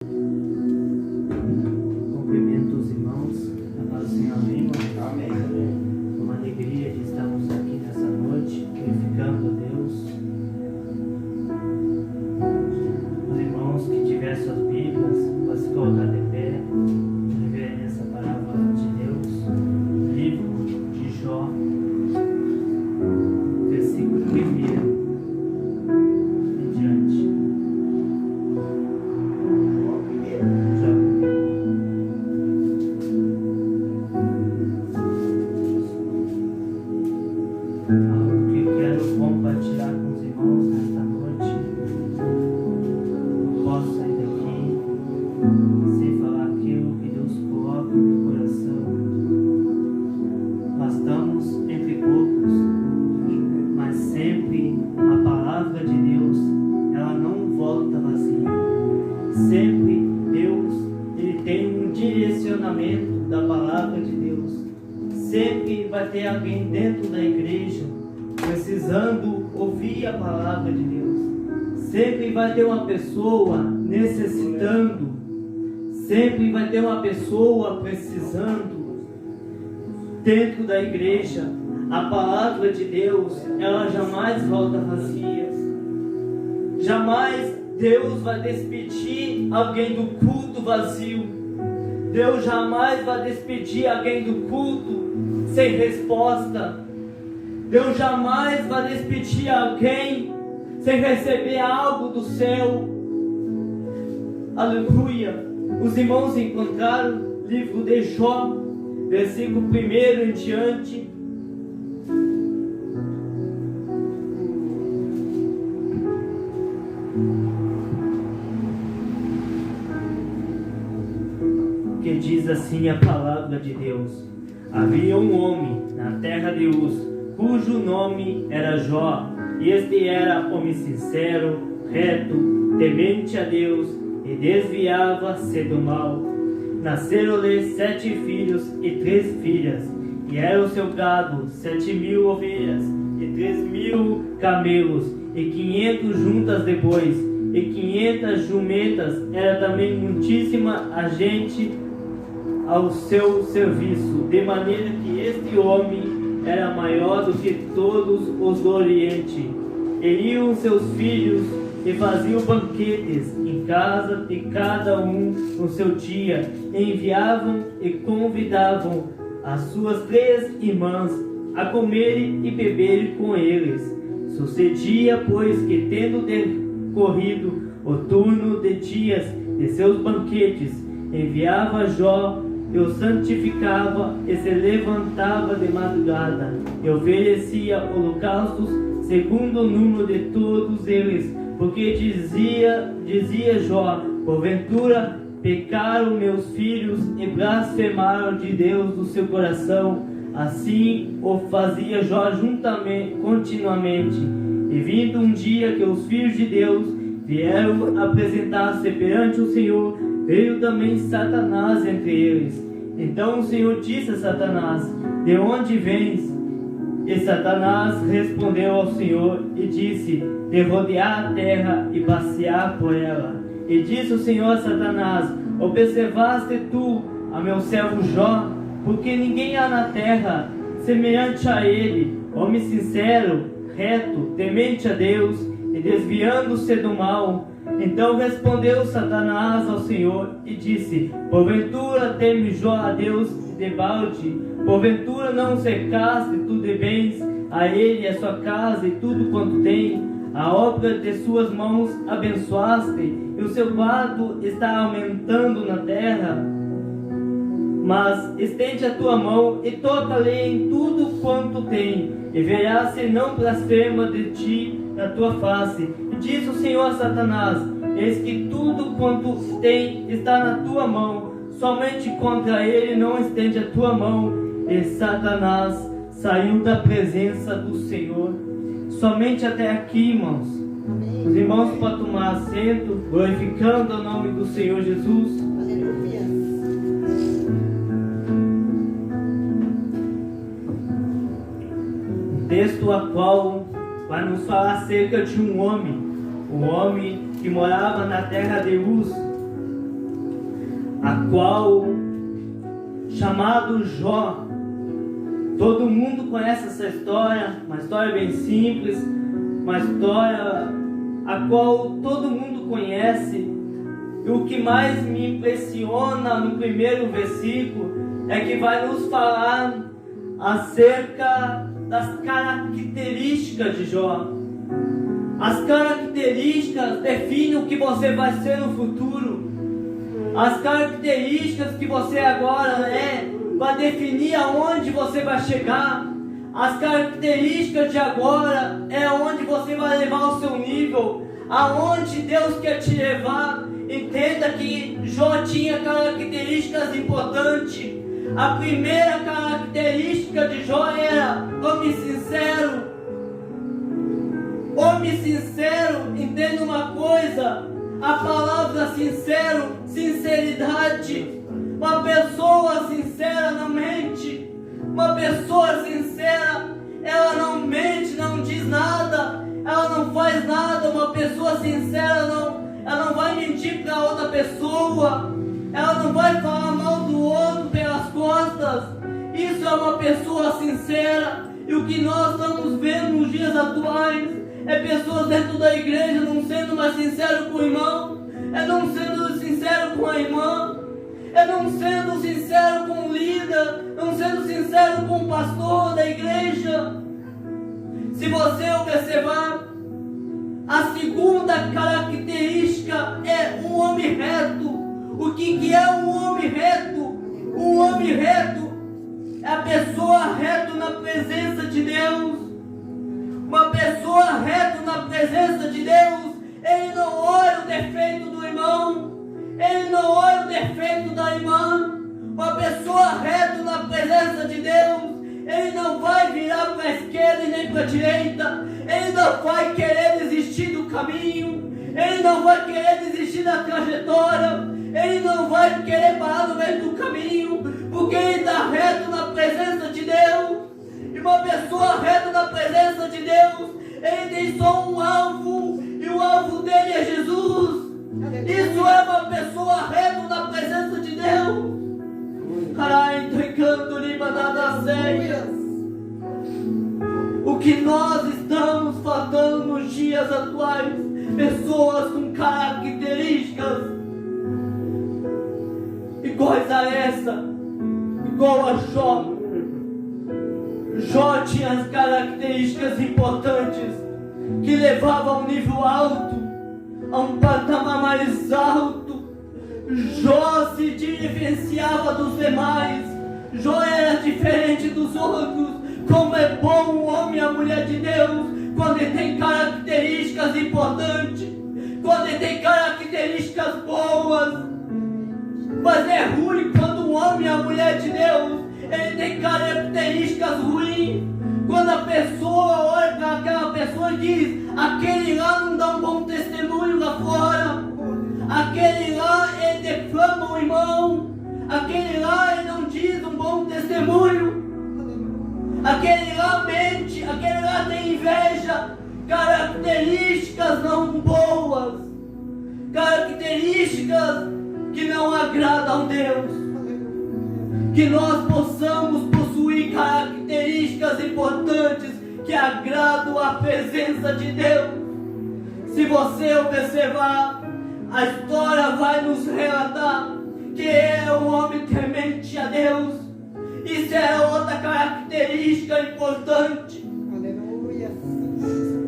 Cumprimento os irmãos, a paz do Senhor, amém. Amém. Uma alegria de estarmos aqui nessa noite, glorificando a Deus. Os irmãos que tiverem suas Bíblias, podem se colocar de pé, reverência à palavra de Deus. Livro de Jó, versículo 1 em diante. Algo que eu quero compartilhar com os irmãos nesta noite. Não posso sair daqui sem falar aquilo que Deus coloca no meu coração. Nós estamos entre poucos, mas sempre a palavra de Deus, ela não volta vazia. Sempre Deus, Ele tem um direcionamento da palavra de Deus. Sempre vai ter alguém dentro da igreja precisando ouvir a palavra de Deus. Sempre vai ter uma pessoa necessitando. Sempre vai ter uma pessoa precisando dentro da igreja. A palavra de Deus, ela jamais volta vazia. Jamais Deus vai despedir alguém do culto vazio. Deus jamais vai despedir alguém do culto sem resposta. Deus jamais vai despedir alguém sem receber algo do céu. Aleluia. Os irmãos encontraram o livro de Jó, versículo 1 em diante. Que diz assim a palavra de Deus: havia um homem na terra de Uz, cujo nome era Jó, e este era homem sincero, reto, temente a Deus, e desviava-se do mal. Nasceram-lhe 7 filhos e 3 filhas, e era o seu gado 7.000 ovelhas, e 3.000 camelos, e 500 juntas de bois, e 500 jumentas. Era também muitíssima a gente ao seu serviço, de maneira que este homem era maior do que todos os do Oriente. E iam seus filhos e faziam banquetes em casa de cada um no seu dia, e enviavam e convidavam as suas 3 irmãs a comerem e beberem com eles. Sucedia, pois, que tendo decorrido o turno de dias de seus banquetes, enviava Jó e o santificava, e se levantava de madrugada e oferecia holocaustos segundo o número de todos eles, porque dizia Jó: porventura pecaram meus filhos e blasfemaram de Deus do seu coração. Assim o fazia Jó continuamente. E vindo um dia que os filhos de Deus vieram apresentar-se perante o Senhor, veio também Satanás entre eles. Então o Senhor disse a Satanás: de onde vens? E Satanás respondeu ao Senhor e disse: de rodear a terra e passear por ela. E disse o Senhor a Satanás: observaste tu a meu servo Jó? Porque ninguém há na terra semelhante a ele, homem sincero, reto, temente a Deus, e desviando-se do mal. Então respondeu Satanás ao Senhor e disse: porventura teme Jó a Deus debalde? Porventura não cercaste tu de bens a ele, a sua casa e tudo quanto tem? A obra de suas mãos abençoaste, e o seu gado está aumentando na terra. Mas estende a tua mão e toca-lhe em tudo quanto tem, e verás se não blasfema de ti na tua face. E disse o Senhor a Satanás: eis que tudo quanto tem está na tua mão, somente contra ele não estende a tua mão. E Satanás saiu da presença do Senhor. Somente até aqui, irmãos. Amém. Os irmãos podem tomar assento, glorificando o nome do Senhor Jesus. Aleluia. Texto a qual vai nos falar acerca de um homem que morava na terra de Uz. qual, chamado Jó. Todo mundo conhece essa história, uma história bem simples, uma história a qual todo mundo conhece. E o que mais me impressiona no primeiro versículo é que vai nos falar acerca das características de Jó. As características definem o que você vai ser no futuro. As características que você agora é vai definir aonde você vai chegar. As características de agora é onde você vai levar o seu nível, aonde Deus quer te levar. Entenda que Jó tinha características importantes. A primeira característica de Jó era homem sincero. Homem sincero, entenda uma coisa, a palavra sincero, sinceridade. Uma pessoa sincera não mente. Uma pessoa sincera, ela não mente, não diz nada, ela não faz nada. Uma pessoa sincera ela não vai mentir para outra pessoa, ela não vai falar mal do outro pelas costas. Isso é uma pessoa sincera. E o que nós estamos vendo nos dias atuais é pessoas dentro da igreja não sendo mais sincero com o irmão, é não sendo sincero com a irmã, é não sendo sincero com o líder, não sendo sincero com o pastor da igreja. Se você observar, a segunda característica é um homem reto. O que é um homem reto? Um homem reto é a pessoa reta na presença de Deus. Uma pessoa reta na presença de Deus, ele não olha o defeito do irmão, ele não olha o defeito da irmã. Uma pessoa reta na presença de Deus, ele não vai virar para a esquerda e nem para a direita, ele não vai querer desistir do caminho, ele não vai querer desistir da trajetória, ele não vai querer parar no meio do caminho, porque ele está reto na presença de Deus. E uma pessoa reta na presença de Deus, ele tem só um alvo, e o alvo dele é Jesus. Isso é uma pessoa reta na presença de Deus. O que nós estamos faltando nos dias atuais, pessoas com características iguais a essa, igual a Jó. Jó tinha as características importantes que levavam a um nível alto, a um patamar mais alto. Jó se diferenciava dos demais. Jó era diferente dos outros. Como é bom o homem e a mulher de Deus quando ele tem características importantes, quando ele tem características boas. Mas é ruim quando o homem e a mulher de Deus ele tem características ruins. Quando a pessoa olha para aquela pessoa e diz: aquele lá não dá um bom testemunho lá fora, aquele lá ele defama o irmão, aquele lá ele não diz um bom testemunho, aquele lá mente, aquele lá tem inveja. Características não boas, características que não agradam a Deus. Que nós possamos possuir características importantes que agradam a presença de Deus. Se você observar, a história vai nos relatar que é um homem temente a Deus. Isso é outra característica importante. Aleluia.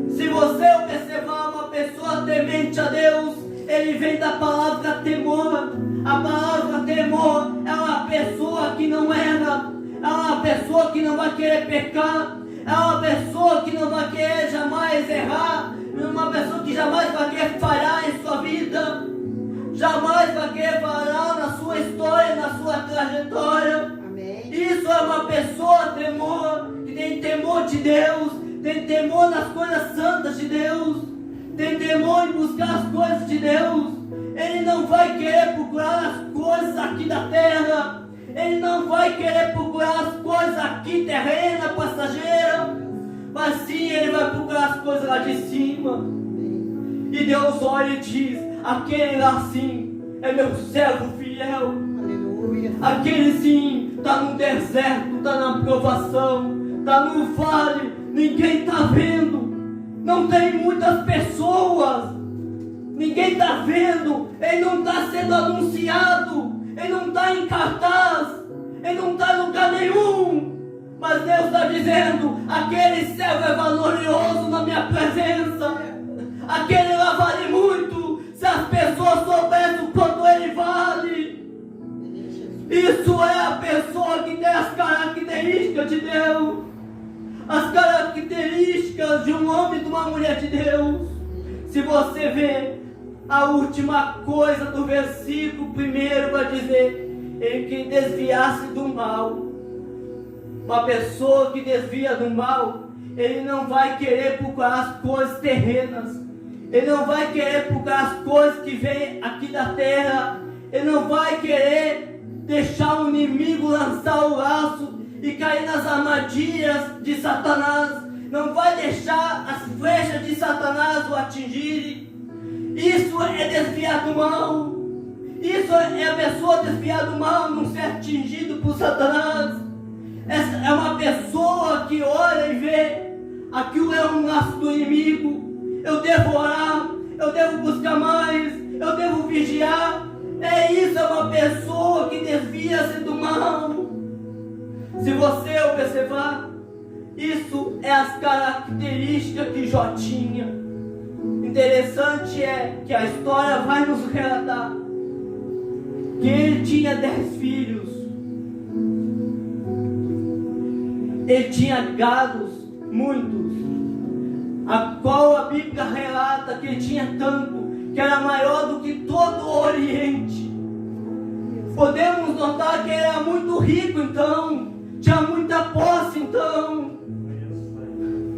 Se você observar uma pessoa temente a Deus, ele vem da palavra temor. A palavra temor é uma pessoa que não erra, é uma pessoa que não vai querer pecar, é uma pessoa que não vai querer jamais errar, uma pessoa que jamais vai querer falhar em sua vida, jamais vai querer falhar na sua história, na sua trajetória. Amém. Isso é uma pessoa temor, que tem temor de Deus, tem temor nas coisas santas de Deus, tem temor em buscar as coisas de Deus. Ele não vai querer procurar as coisas aqui da terra, ele não vai querer procurar as coisas aqui terrena, passageira, mas sim ele vai procurar as coisas lá de cima. E Deus olha e diz: aquele lá sim é meu servo fiel. Aquele sim está no deserto, está na provação, está no vale, ninguém está vendo, não tem muitas pessoas, ninguém está vendo, ele não está sendo anunciado, ele não está em cartaz, ele não está em lugar nenhum, mas Deus está dizendo: aquele servo é valoroso na minha presença, aquele lá vale muito, se as pessoas soubessem o quanto ele vale. Isso é a pessoa que tem as características de Deus, as características de um homem e de uma mulher de Deus. Se você vê a última coisa do versículo primeiro, vai dizer: em que desviasse do mal. Uma pessoa que desvia do mal, ele não vai querer procurar as coisas terrenas, ele não vai querer procurar as coisas que vêm aqui da terra, ele não vai querer deixar o inimigo lançar o laço e cair nas armadilhas de Satanás, não vai deixar as flechas de Satanás o atingirem. Isso é desviar do mal, isso é a pessoa desviar do mal, não ser atingido por Satanás. Essa é uma pessoa que olha e vê: aquilo é um laço do inimigo, eu devo orar, eu devo buscar mais, eu devo vigiar. É isso, é uma pessoa que desvia-se do mal. Se você observar, isso é as características que Jó tinha. Interessante é que a história vai nos relatar que ele tinha 10 filhos, ele tinha gados, muitos, a qual a Bíblia relata que ele tinha tanto, que era maior do que todo o Oriente. Podemos notar que ele era muito rico, então, tinha muita posse, então.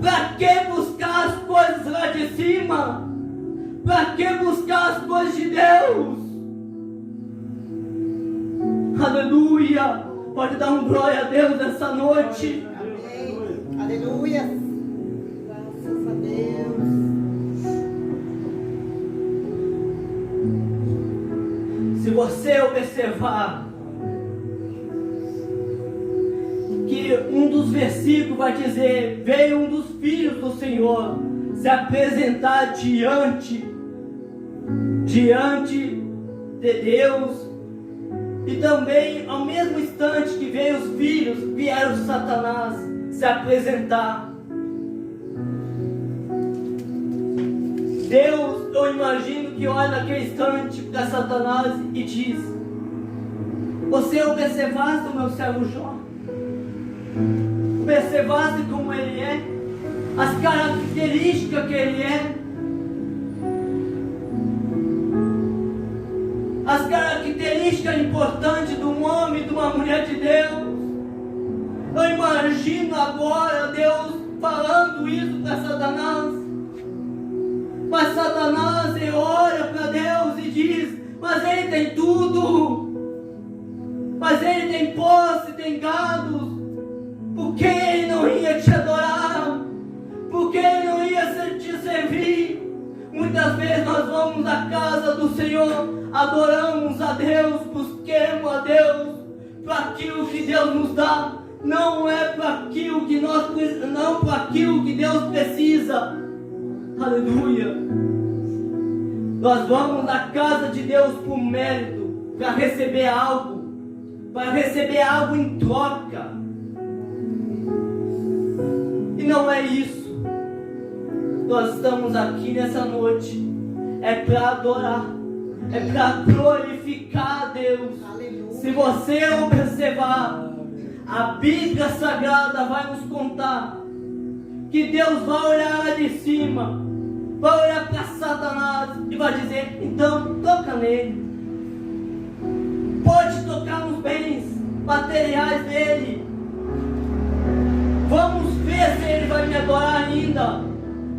Para que buscar as coisas lá de cima? Para que buscar as coisas de Deus? Aleluia! Pode dar um glória a Deus nessa noite. Amém. Aleluia! Graças a Deus. Se você observar que um dos versículos vai dizer: veio um dos filhos do Senhor se apresentar diante de Deus, e também ao mesmo instante que veio os filhos, vieram Satanás se apresentar. Deus, eu imagino que olha naquele instante para Satanás e diz: você observaste o meu servo Jó? Observaste como ele é? As características que ele é? As características importantes de um homem e de uma mulher de Deus. Eu imagino agora Deus falando isso para Satanás. Mas Satanás, ele olha para Deus e diz: mas ele tem tudo, mas ele tem posse, tem gados, por que ele não ia te adorar? Por que ele não ia te servir? Muitas vezes nós vamos à casa do Senhor, adoramos a Deus, busquemos a Deus para aquilo que Deus nos dá, não é para aquilo que não para aquilo que Deus precisa. Aleluia! Nós vamos na casa de Deus por mérito, para receber algo em troca. E não é isso. Nós estamos aqui nessa noite é para adorar, é para glorificar a Deus. Aleluia. Se você observar, a Bíblia Sagrada vai nos contar que Deus vai olhar lá de cima, vai olhar para Satanás e vai dizer: então toca nele, pode tocar nos bens materiais dele, vamos ver se ele vai me adorar ainda,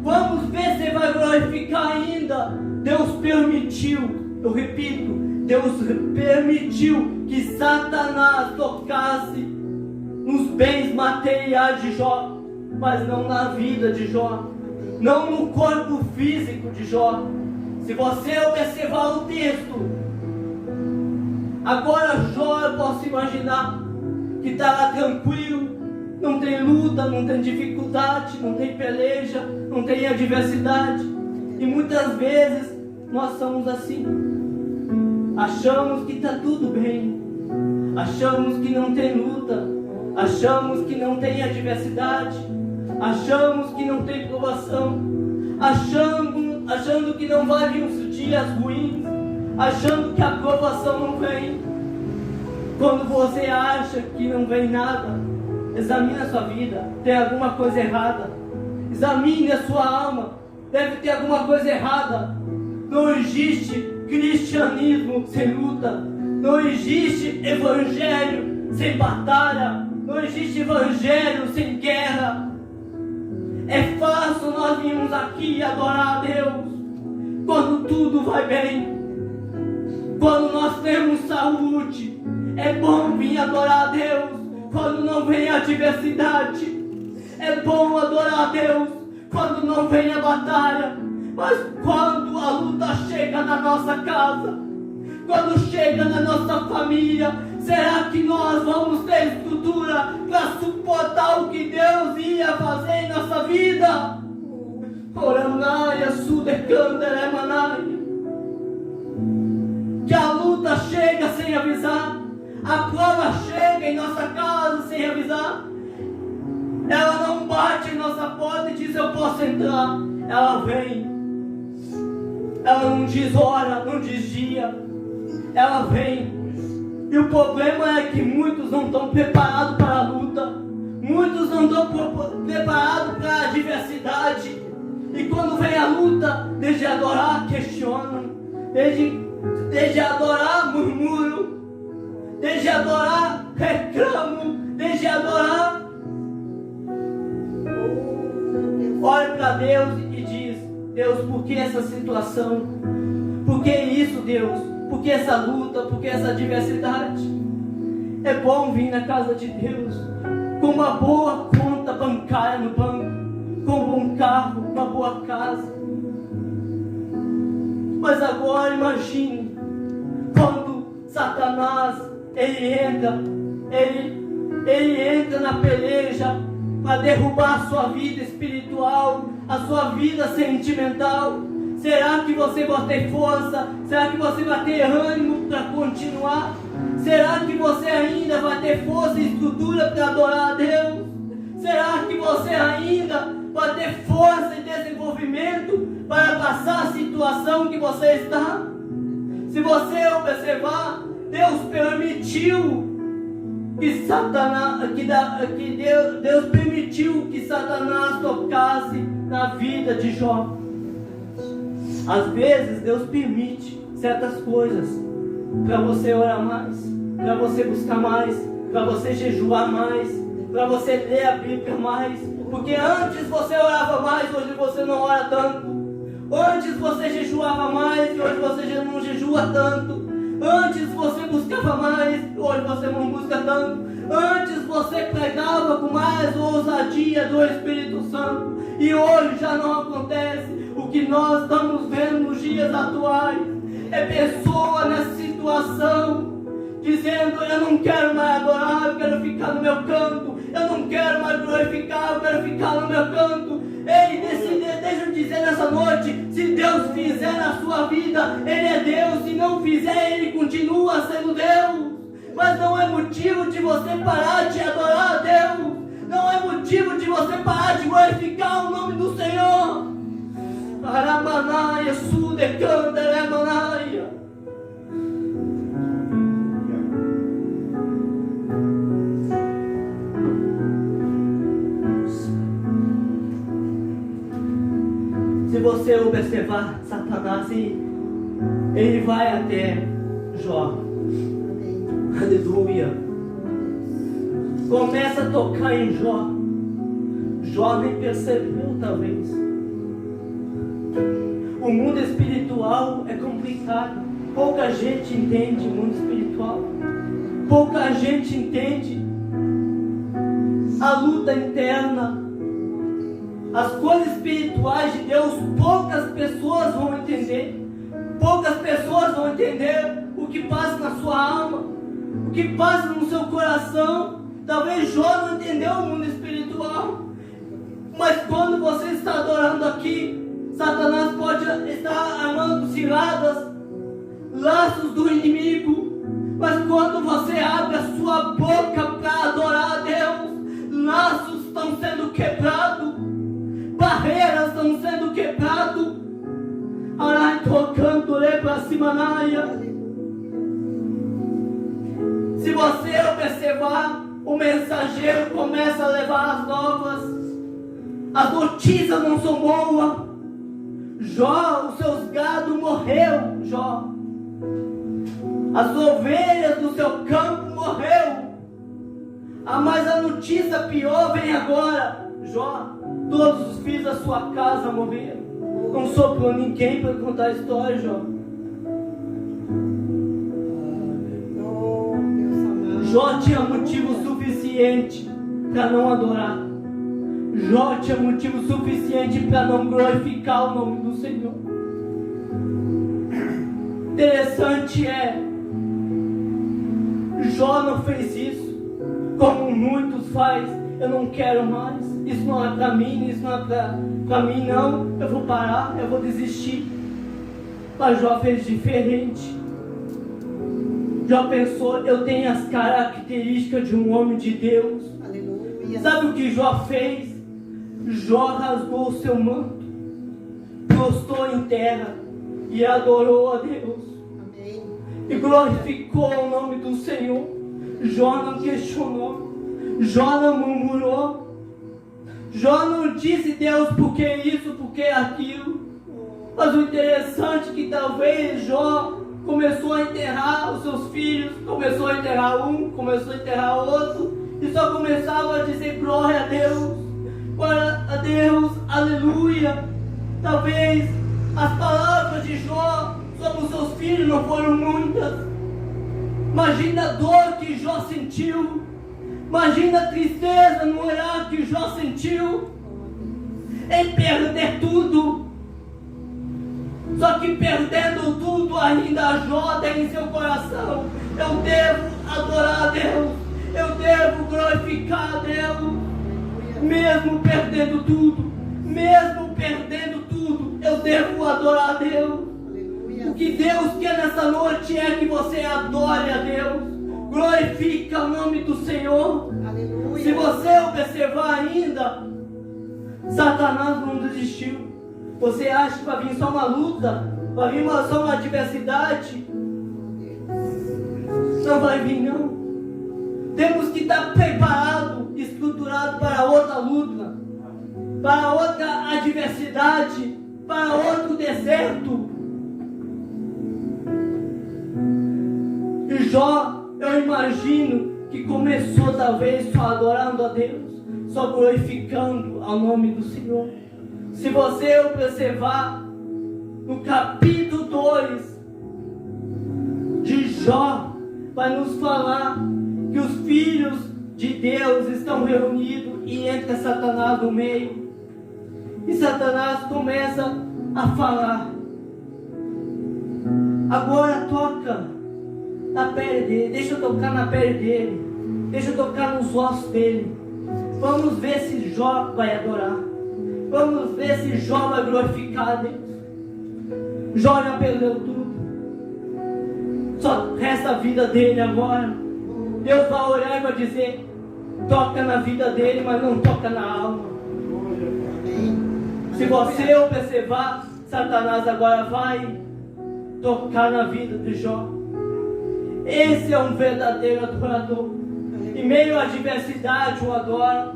vamos ver se ele vai glorificar ainda. Deus permitiu, eu repito, Deus permitiu que Satanás tocasse nos bens materiais de Jó, mas não na vida de Jó, não no corpo físico de Jó. Se você observar o texto, Agora Jó, eu posso imaginar que está lá tranquilo, não tem luta, não tem dificuldade, não tem peleja, não tem adversidade. E muitas vezes nós somos assim. Achamos que está tudo bem, achamos que não tem luta, achamos que não tem adversidade, achamos que não tem provação, achando que não vai vir os dias ruins, achando que a provação não vem. Quando você acha que não vem nada, examine a sua vida, tem alguma coisa errada. Examine a sua alma, deve ter alguma coisa errada. Não existe cristianismo sem luta, não existe evangelho sem batalha, não existe evangelho sem guerra. É fácil nós virmos aqui adorar a Deus quando tudo vai bem, quando nós temos saúde. É bom vir adorar a Deus quando não vem a adversidade. É bom adorar a Deus quando não vem a batalha. Mas quando a luta chega na nossa casa, quando chega na nossa família, será que nós vamos ter estrutura para suportar o que Deus ia fazer em nossa vida? Oranaia, Sudecanda, Emanaia. Que a luta chega sem avisar, a prova chega em nossa casa sem avisar. Ela não bate em nossa porta e diz eu posso entrar. Ela vem. Ela não diz hora, não diz dia. Ela vem. E o problema é que muitos não estão preparados para a luta. Muitos não estão preparados para a adversidade. E quando vem a luta, desde adorar, questionam. Desde adorar, murmuram. Desde adorar, reclamam. Desde adorar, olha para Deus e diz: Deus, por que essa situação? Por que isso, Deus? Por que essa luta? Por que essa adversidade? É bom vir na casa de Deus com uma boa conta bancária no banco, com um bom carro, uma boa casa. Mas agora imagine quando Satanás ele entra na peleja para derrubar a sua vida espiritual, a sua vida sentimental. Será que você vai ter força? Será que você vai ter ânimo para continuar? Será que você ainda vai ter força e estrutura para adorar a Deus? Será que você ainda vai ter força e desenvolvimento para passar a situação que você está? Se você observar, Deus permitiu que Deus permitiu que Satanás tocasse na vida de Jó. Às vezes Deus permite certas coisas para você orar mais, para você buscar mais, para você jejuar mais, para você ler a Bíblia mais. Porque antes você orava mais, hoje você não ora tanto. Antes você jejuava mais e hoje você já não jejua tanto. Antes você buscava mais, hoje você não busca tanto. Antes você pregava com mais ousadia do Espírito Santo e hoje já não acontece. O que nós estamos vendo nos dias atuais é pessoa nessa situação dizendo: eu não quero mais adorar, eu quero ficar no meu canto. Eu não quero mais glorificar, eu quero ficar no meu canto. Ei, deixa eu dizer nessa noite: se Deus fizer na sua vida, Ele é Deus. Se não fizer, Ele continua sendo Deus. Mas não é motivo de você parar de adorar a Deus. Não é motivo de você parar de glorificar o nome do Senhor. Aramanaia, Sudecanda, Aramanaia. Se você observar Satanás, ele vai até Jó. Aleluia. Começa a tocar em Jó. Jó nem percebeu, talvez. O mundo espiritual é complicado. Pouca gente entende o mundo espiritual. Pouca gente entende a luta interna. As coisas espirituais de Deus, poucas pessoas vão entender. Poucas pessoas vão entender o que passa na sua alma. que passa no seu coração. Talvez Jó não entendeu o mundo espiritual, mas quando você está adorando aqui, Satanás pode estar armando ciladas, laços do inimigo, mas quando você abre a sua boca para adorar a Deus, laços estão sendo quebrados, barreiras estão sendo quebradas. Arai tocando para cima naia. Se você observar, o mensageiro começa a levar as novas. As notícias não são boas. Jó, os seus gados morreu, Jó. As ovelhas do seu campo morreu. Mas a notícia pior vem agora, Jó. Todos os filhos da sua casa morreram. Não sobrou ninguém para contar a história, Jó. Jó tinha motivo suficiente para não adorar. Jó tinha motivo suficiente para não glorificar o nome do Senhor. Interessante é, Jó não fez isso, como muitos fazem. Eu não quero mais, isso não é para mim, isso não é para mim não, eu vou parar, eu vou desistir. Mas Jó fez diferente. Jó pensou, eu tenho as características de um homem de Deus. Aleluia. Sabe o que Jó fez? Jó rasgou o seu manto, prostou em terra e adorou a Deus. Amém. E glorificou o nome do Senhor. Jó não questionou, Jó não murmurou, Jó não disse, Deus, por que isso, por que aquilo. Mas o interessante é que talvez Jó começou a enterrar os seus filhos, começou a enterrar um, começou a enterrar outro, e só começava a dizer glória a Deus, aleluia. Talvez as palavras de Jó sobre os seus filhos não foram muitas. Imagina a dor que Jó sentiu, imagina a tristeza no olhar que Jó sentiu em perder tudo. Só que perdendo tudo, ainda Jó tem em seu coração: eu devo adorar a Deus, eu devo glorificar a Deus, mesmo perdendo tudo, eu devo adorar a Deus. Aleluia. O que Deus quer nessa noite é que você adore a Deus, glorifique o nome do Senhor. Aleluia. Se você observar ainda, Satanás não desistiu. Você acha que vai vir só uma luta? Vai vir só uma adversidade? Não vai vir, não. Temos que estar preparados, estruturados para outra luta, para outra adversidade, para outro deserto. E Jó, eu imagino que começou talvez só adorando a Deus, só glorificando ao nome do Senhor. Se você observar no capítulo 2 de Jó, vai nos falar que os filhos de Deus estão reunidos e entra Satanás no meio. E Satanás começa a falar: agora toca na pele dele, deixa eu tocar na pele dele, deixa eu tocar nos ossos dele. Vamos ver se Jó vai adorar. Vamos ver se Jó vai glorificar a Deus. Jó já perdeu tudo, só resta a vida dele agora. Deus vai olhar e vai dizer: toca na vida dele, mas não toca na alma. Se você observar, Satanás agora vai tocar na vida de Jó. Esse é um verdadeiro adorador. Em meio à adversidade o adora,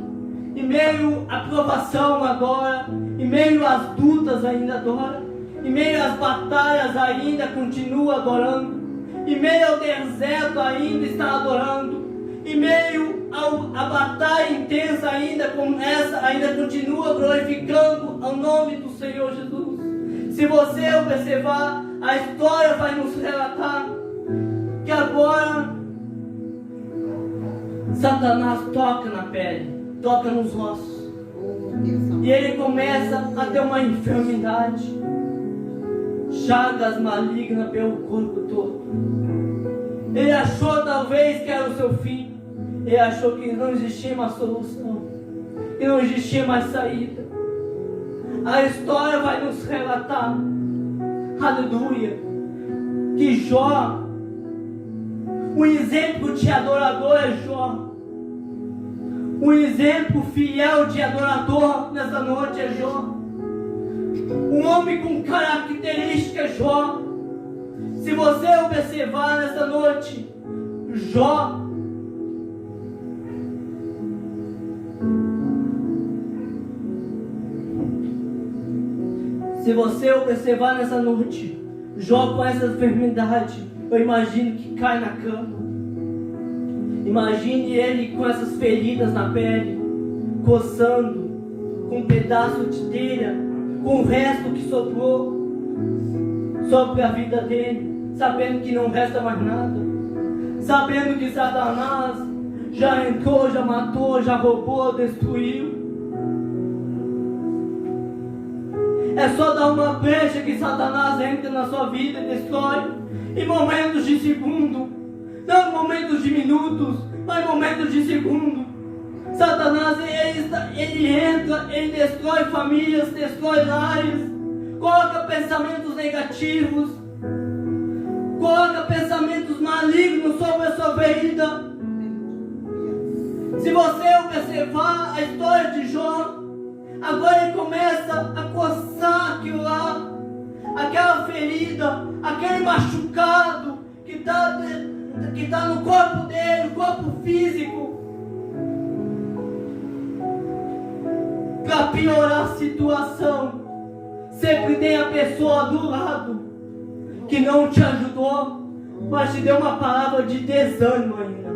em meio à provação adora, em meio às lutas ainda adora, em meio às batalhas ainda continua adorando, em meio ao deserto ainda está adorando, em meio à batalha intensa ainda começa, ainda continua glorificando ao nome do Senhor Jesus. Se você observar, a história vai nos relatar que agora Satanás toca na pele, toca nos ossos, e ele começa a ter uma enfermidade, chagas malignas pelo corpo todo. Ele achou talvez que era o seu fim. Ele achou que não existia mais solução, que não existia mais saída. A história vai nos relatar, aleluia, que Jó, um exemplo de adorador é Jó. Um exemplo fiel de adorador nessa noite é Jó. Um homem com características Jó. Se você observar nessa noite, Jó, se você observar nessa noite, Jó com essa enfermidade, eu imagino que cai na cama. Imagine ele com essas feridas na pele, coçando, com um pedaço de telha, com o resto que sobrou sobre a vida dele, sabendo que não resta mais nada, sabendo que Satanás já entrou, já matou, já roubou, destruiu. É só dar uma brecha que Satanás entra na sua vida e destrói, em momentos de segundo, não em momentos de minutos, mas em momentos de segundo. Satanás, ele entra, ele destrói famílias, destrói lares, coloca pensamentos negativos, coloca pensamentos malignos sobre a sua vida. Se você observar a história de Jó, agora ele começa a coçar aquilo lá, aquela ferida, aquele machucado que está no corpo dele, o corpo físico, para piorar a situação. Sempre tem a pessoa do lado que não te ajudou, mas te deu uma palavra de desânimo ainda.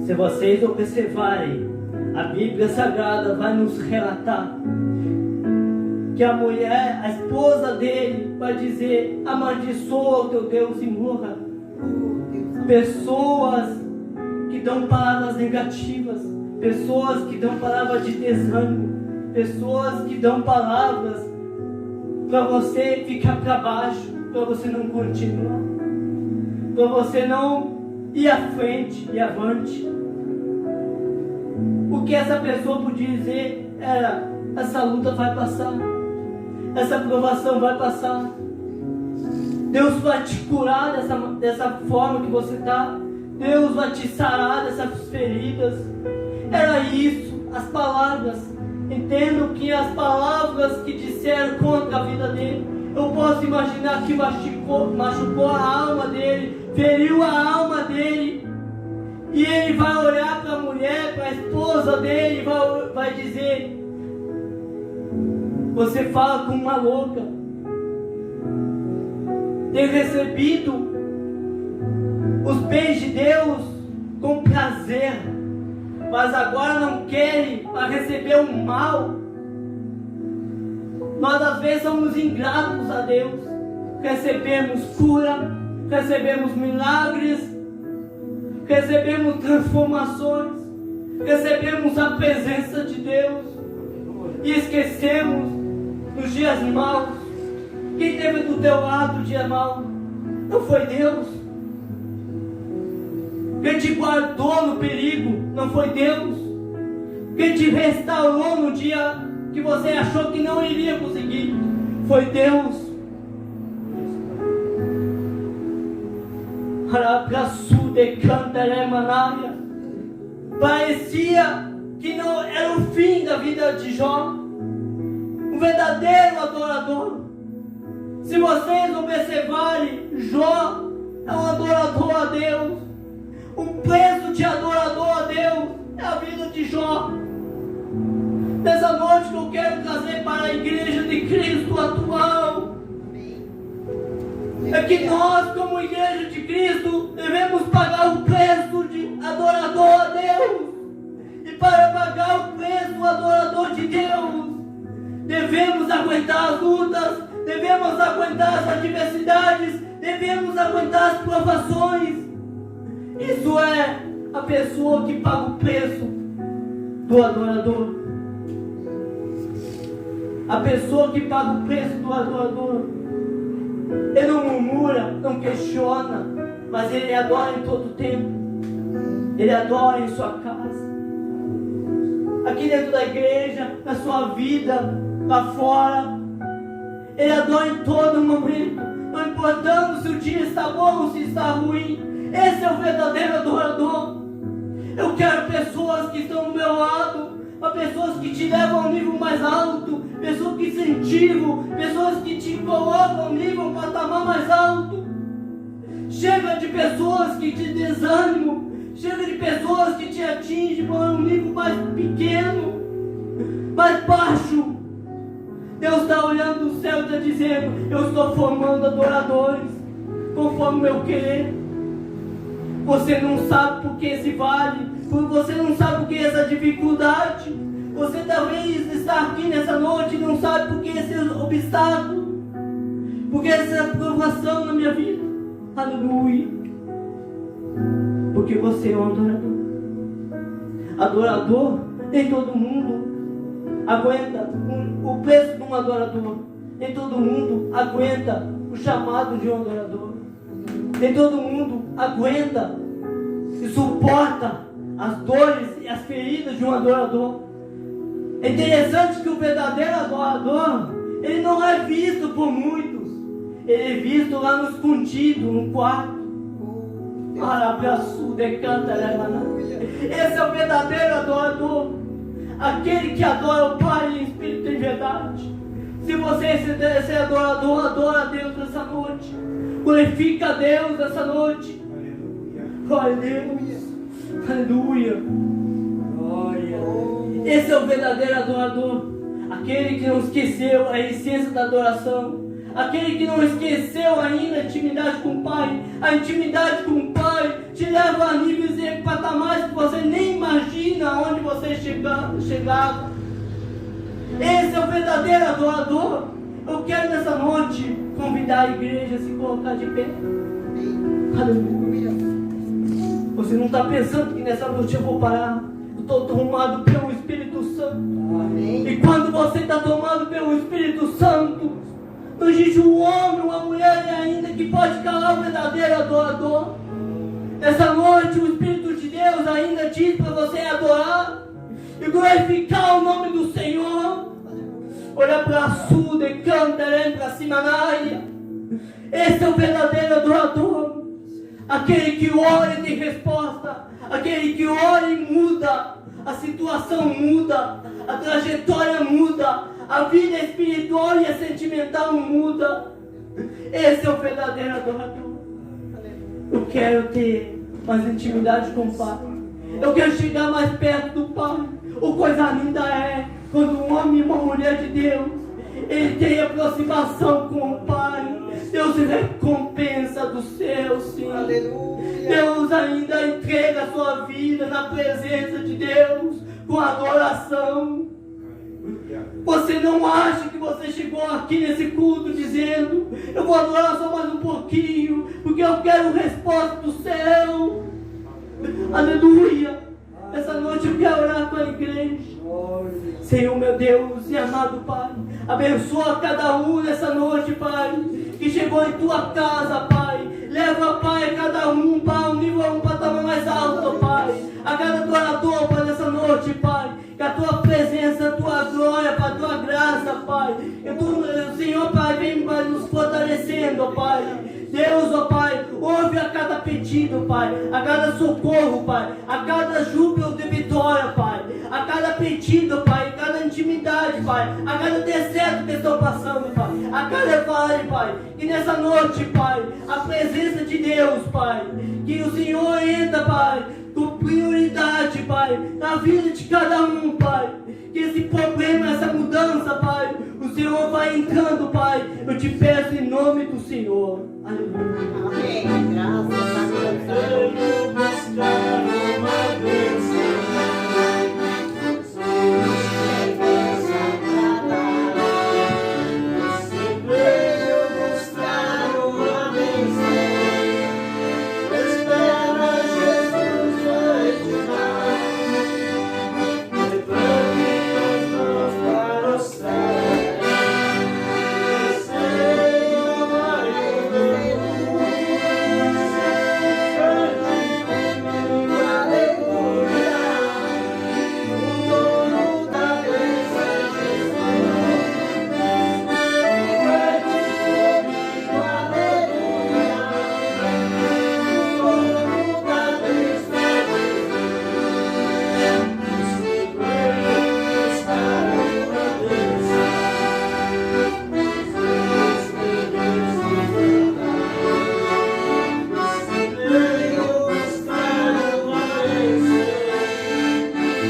Se vocês observarem, a Bíblia Sagrada vai nos relatar que a mulher, a esposa dele, vai dizer: amaldiçoa o teu Deus e morra. Pessoas que dão palavras negativas, pessoas que dão palavras de desânimo, pessoas que dão palavras para você ficar para baixo, para você não continuar, para você não ir à frente e avante. O que essa pessoa podia dizer era: essa luta vai passar, essa provação vai passar, Deus vai te curar dessa forma que você está, Deus vai te sarar dessas feridas. Era isso, as palavras. Entendo que as palavras que disseram contra a vida dele, eu posso imaginar que machucou a alma dele, feriu a alma dele. E ele vai olhar para a mulher, para a esposa dele, e vai dizer: você fala como uma louca. Tem recebido os bens de Deus com prazer, mas agora não querem para receber o mal. Nós às vezes somos ingratos a Deus. Recebemos cura, recebemos milagres, recebemos transformações, recebemos a presença de Deus e esquecemos nos dias maus. Quem teve do teu lado o dia mau? Não foi Deus. Quem te guardou no perigo? Não foi Deus. Quem te restaurou no dia que você achou que não iria conseguir? Foi Deus. Parecia que não era o fim da vida de Jó. Um verdadeiro adorador. Se vocês observarem, Jó é um adorador a Deus. O preço de adorador a Deus é a vida de Jó. Nessa noite que eu quero trazer para a igreja de Cristo atual, é que nós, como igreja de Cristo, devemos pagar o preço de adorador a Deus. E para pagar o preço do adorador de Deus, devemos aguentar as lutas, devemos aguentar as adversidades, devemos aguentar as provações. Isso é a pessoa que paga o preço do adorador. A pessoa que paga o preço do adorador. Ele não murmura, não questiona, mas ele adora em todo tempo. Ele adora em sua casa, aqui dentro da igreja, na sua vida, lá fora. Ele adora em todo momento, não importando se o dia está bom ou se está ruim. Esse é o verdadeiro adorador. Eu quero pessoas que estão do meu lado, pessoas que te levam ao nível mais alto, pessoas que incentivam, pessoas que te colocam ao nível, um patamar mais alto. Chega de pessoas que te desanimam, chega de pessoas que te atingem para um nível mais pequeno, mais baixo. Deus está olhando do céu e está dizendo: eu estou formando adoradores conforme o meu querer. Você não sabe por que esse vale, você não sabe por que essa dificuldade. Você talvez está aqui nessa noite e não sabe por que esse obstáculo, por que essa provação na minha vida. Aleluia. Porque você é um adorador. Adorador, nem todo mundo aguenta o preço de um adorador. Nem todo mundo aguenta o chamado de um adorador. Nem todo mundo aguenta e suporta as dores e as feridas de um adorador. É interessante que o verdadeiro adorador, ele não é visto por muitos. Ele é visto lá no escondido, no quarto. Esse é o verdadeiro adorador, aquele que adora o Pai em espírito e em verdade. Se você esse adorador, adora a Deus nessa noite, glorifica a Deus nessa noite. Glória a Deus. Aleluia. Esse é o verdadeiro adorador, aquele que não esqueceu a essência da adoração, aquele que não esqueceu ainda a intimidade com o Pai. A intimidade com o Pai te leva a níveis e patamares que você nem imagina onde você chegava. Esse é o verdadeiro adorador. Eu quero nessa noite convidar a igreja a se colocar de pé. Aleluia. Você não está pensando que nessa noite eu vou parar. Eu estou tomado pelo Espírito Santo. Amém. E quando você está tomado pelo Espírito Santo, não existe um homem, uma mulher ainda que pode calar o verdadeiro adorador. Nessa noite o Espírito de Deus ainda diz para você adorar e glorificar o nome do Senhor. Olha para sul, de canta, para cima na área. Esse é o verdadeiro adorador. Aquele que ora e tem resposta. Aquele que ora e muda. A situação muda. A trajetória muda. A vida espiritual e a sentimental muda. Esse é o verdadeiro adorador. Eu quero ter mais intimidade com o Pai. Eu quero chegar mais perto do Pai. O coisa linda é quando um homem e uma mulher de Deus, ele tem aproximação com o Pai. Deus recompensa do céu, sim. Aleluia. Deus ainda entrega a sua vida na presença de Deus com adoração. Você não acha que você chegou aqui nesse culto dizendo: eu vou adorar só mais um pouquinho, porque eu quero resposta do céu. Aleluia. Essa noite eu quero orar com a igreja. Senhor meu Deus e amado Pai, abençoa cada um nessa noite, Pai, que chegou em tua casa, Pai. Leva, Pai, cada um para um nível, um patamar mais alto, Pai. A cada adorador, Pai, nessa noite, Pai, que a tua presença, a tua glória, Pai, a tua graça, Pai, que o Senhor, Pai, vem, Pai, nos fortalecendo, Pai. Deus, ó Pai, ouve a cada pedido, Pai, a cada socorro, Pai, a cada júbilo de vitória, Pai, a cada pedido, Pai, a cada intimidade, Pai, a cada deserto que estou passando, Pai, a cada vale, Pai, que nessa noite, Pai, a presença de Deus, Pai, que o Senhor entra, Pai, com prioridade, Pai, na vida de cada um, Pai, que esse problema, essa mudança, Pai, o Senhor vai entrando, Pai. Eu te peço em nome do Senhor. Aleluia. Amém. Graças a Deus. Venho buscar uma bênção. Espera Jesus vai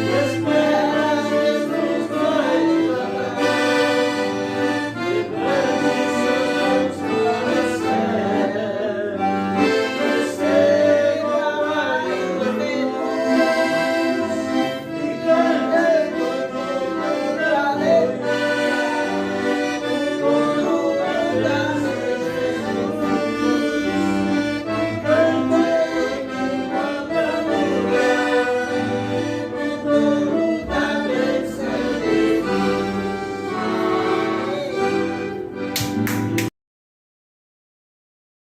Essa